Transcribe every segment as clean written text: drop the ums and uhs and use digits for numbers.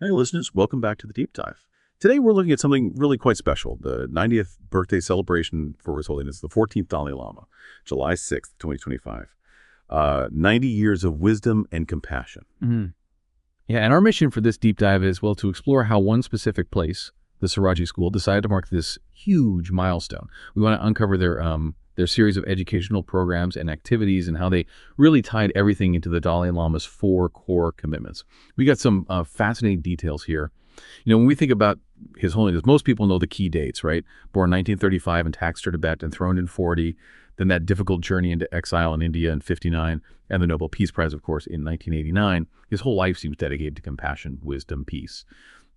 Hey listeners, welcome back to the Deep Dive. Today we're looking at something really quite special, the 90th birthday celebration for His Holiness the 14th Dalai Lama, July 6th, 2025. 90 years of wisdom and compassion. Yeah, and our mission for this deep dive is, well, to explore how one specific place, the Saraji School, decided to mark this huge milestone. We want to uncover their series of educational programs and activities and how they really tied everything into the Dalai Lama's 4 core commitments. We got some fascinating details here. You know, when we think about His Holiness, most people know the key dates, right? Born 1935 in Taxter, Tibet, enthroned in 40, then that difficult journey into exile in India in 59, and the Nobel Peace Prize, of course, in 1989. His whole life seems dedicated to compassion, wisdom, peace.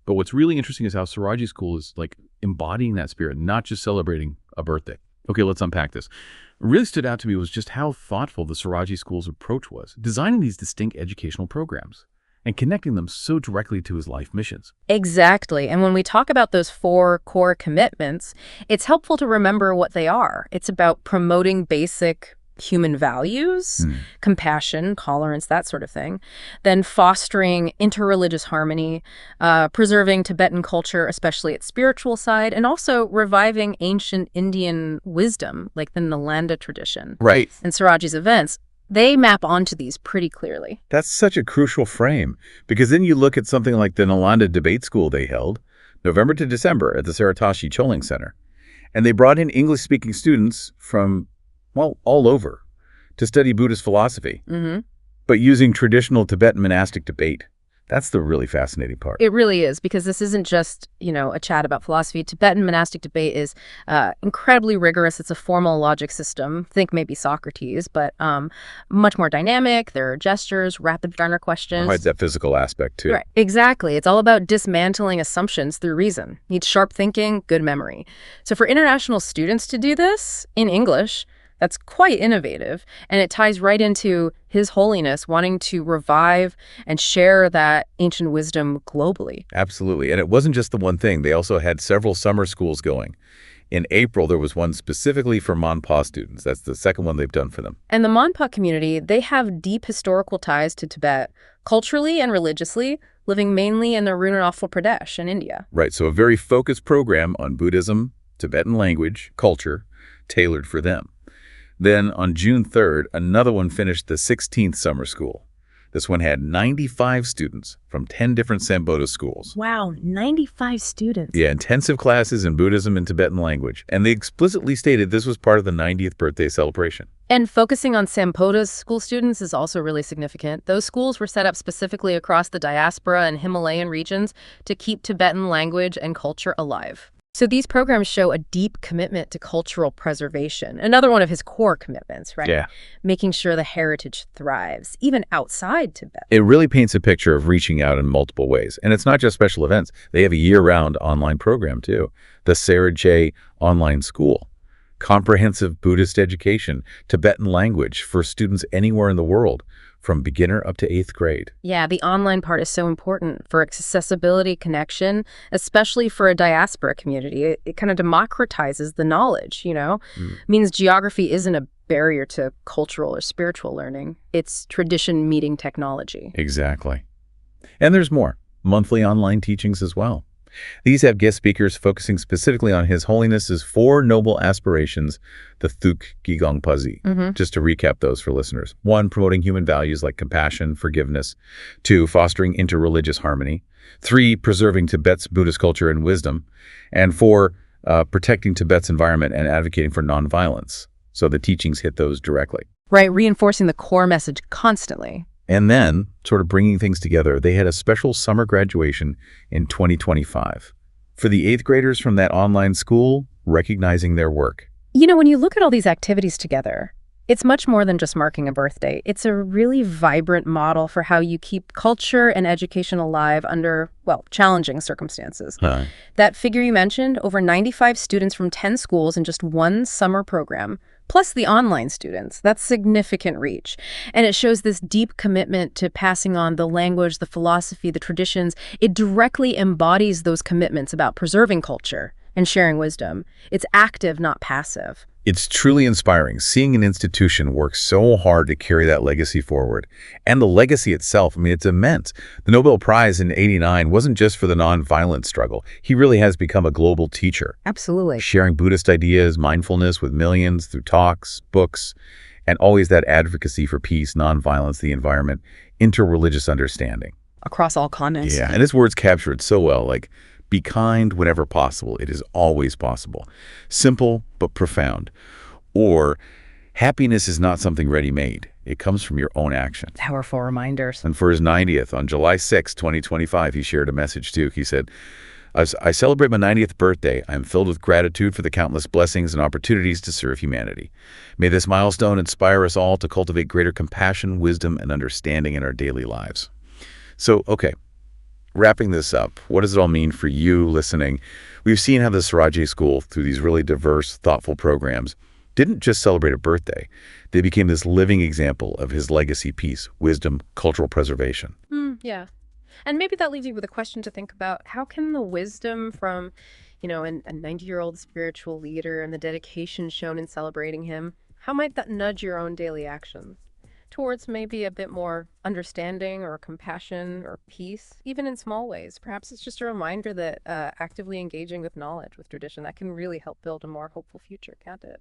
But what's really interesting is how Saraji School is like embodying that spirit, not just celebrating a birthday. Okay, let's unpack this. What really stood out to me was just how thoughtful the Saraji School's approach was, designing these distinct educational programs and connecting them so directly to his life missions. Exactly. And when we talk about those 4 core commitments, it's helpful to remember what they are. It's about promoting basic human values, compassion, tolerance, that sort of thing. Then fostering interreligious harmony, preserving Tibetan culture, especially its spiritual side, and also reviving ancient Indian wisdom, like the Nalanda tradition. Right. And Saraji's events, they map onto these pretty clearly. That's such a crucial frame, because then you look at something like the Nalanda debate school they held, November to December at the Saratashi Choling Center. And they brought in English-speaking students from, well, all over to study Buddhist philosophy, but using traditional Tibetan monastic debate. That's the really fascinating part. It really is, because this isn't just, a chat about philosophy. Tibetan monastic debate is incredibly rigorous. It's a formal logic system. Think maybe Socrates, but much more dynamic. There are gestures, rapid fire questions. Provides that physical aspect, too. Right. Exactly. It's all about dismantling assumptions through reason. Needs sharp thinking, good memory. So for international students to do this in English, that's quite innovative, and it ties right into His Holiness wanting to revive and share that ancient wisdom globally. Absolutely. And it wasn't just the one thing. They also had several summer schools going. In April, there was one specifically for Monpa students. That's the second one they've done for them. And the Monpa community, they have deep historical ties to Tibet, culturally and religiously, living mainly in the Arunachal Pradesh in India. Right. So a very focused program on Buddhism, Tibetan language, culture, tailored for them. Then on June 3rd, another one finished the 16th summer school. This one had 95 students from 10 different Sambodha schools. Wow, 95 students. Yeah, intensive classes in Buddhism and Tibetan language. And they explicitly stated this was part of the 90th birthday celebration. And focusing on Sambodha's school students is also really significant. Those schools were set up specifically across the diaspora and Himalayan regions to keep Tibetan language and culture alive. So these programs show a deep commitment to cultural preservation, another one of his core commitments, right? Yeah. Making sure the heritage thrives, even outside Tibet. It really paints a picture of reaching out in multiple ways. And it's not just special events. They have a year-round online program, too. The Saraje Online School. Comprehensive Buddhist education, Tibetan language for students anywhere in the world, from beginner up to 8th grade. Yeah, the online part is so important for accessibility, connection, especially for a diaspora community. It kind of democratizes the knowledge, Means geography isn't a barrier to cultural or spiritual learning. It's tradition meeting technology. Exactly. And there's more. Monthly online teachings as well. These have guest speakers focusing specifically on His Holiness's 4 noble aspirations, the Thuk Gigong Pazi. Just to recap those for listeners. 1, promoting human values like compassion, forgiveness. 2, fostering interreligious harmony. 3, preserving Tibet's Buddhist culture and wisdom. And 4, protecting Tibet's environment and advocating for nonviolence. So the teachings hit those directly. Right, reinforcing the core message constantly. And then, sort of bringing things together, they had a special summer graduation in 2025 for the 8th graders from that online school, recognizing their work. When you look at all these activities together, it's much more than just marking a birthday. It's a really vibrant model for how you keep culture and education alive under, challenging circumstances. That figure you mentioned, over 95 students from 10 schools in just one summer program, plus the online students. That's significant reach. And it shows this deep commitment to passing on the language, the philosophy, the traditions. It directly embodies those commitments about preserving culture, and sharing wisdom. It's active, not passive. It's truly inspiring seeing an institution work so hard to carry that legacy forward. And the legacy itself, I mean, it's immense. The Nobel Prize in '89 wasn't just for the nonviolent struggle. He really has become a global teacher, Absolutely. sharing Buddhist ideas, mindfulness with millions through talks, books, and always that advocacy for peace, nonviolence, the environment, interreligious understanding. Across all continents. Yeah, and his words capture it so well, like, be kind whenever possible. It is always possible. Simple but profound. Or, happiness is not something ready-made. It comes from your own action. Powerful reminders. And for his 90th, on July 6, 2025, he shared a message too. He said, As I celebrate my 90th birthday, I am filled with gratitude for the countless blessings and opportunities to serve humanity. May this milestone inspire us all to cultivate greater compassion, wisdom, and understanding in our daily lives. So, okay, wrapping this up, what does it all mean for you listening? We've seen how the Saraji School, through these really diverse, thoughtful programs, didn't just celebrate a birthday. They became this living example of his legacy, peace, wisdom, cultural preservation. Yeah. And maybe that leaves you with a question to think about. How can the wisdom from, a 90-year-old spiritual leader and the dedication shown in celebrating him, how might that nudge your own daily actions towards maybe a bit more understanding or compassion or peace, even in small ways? Perhaps it's just a reminder that actively engaging with knowledge, with tradition, that can really help build a more hopeful future, can't it?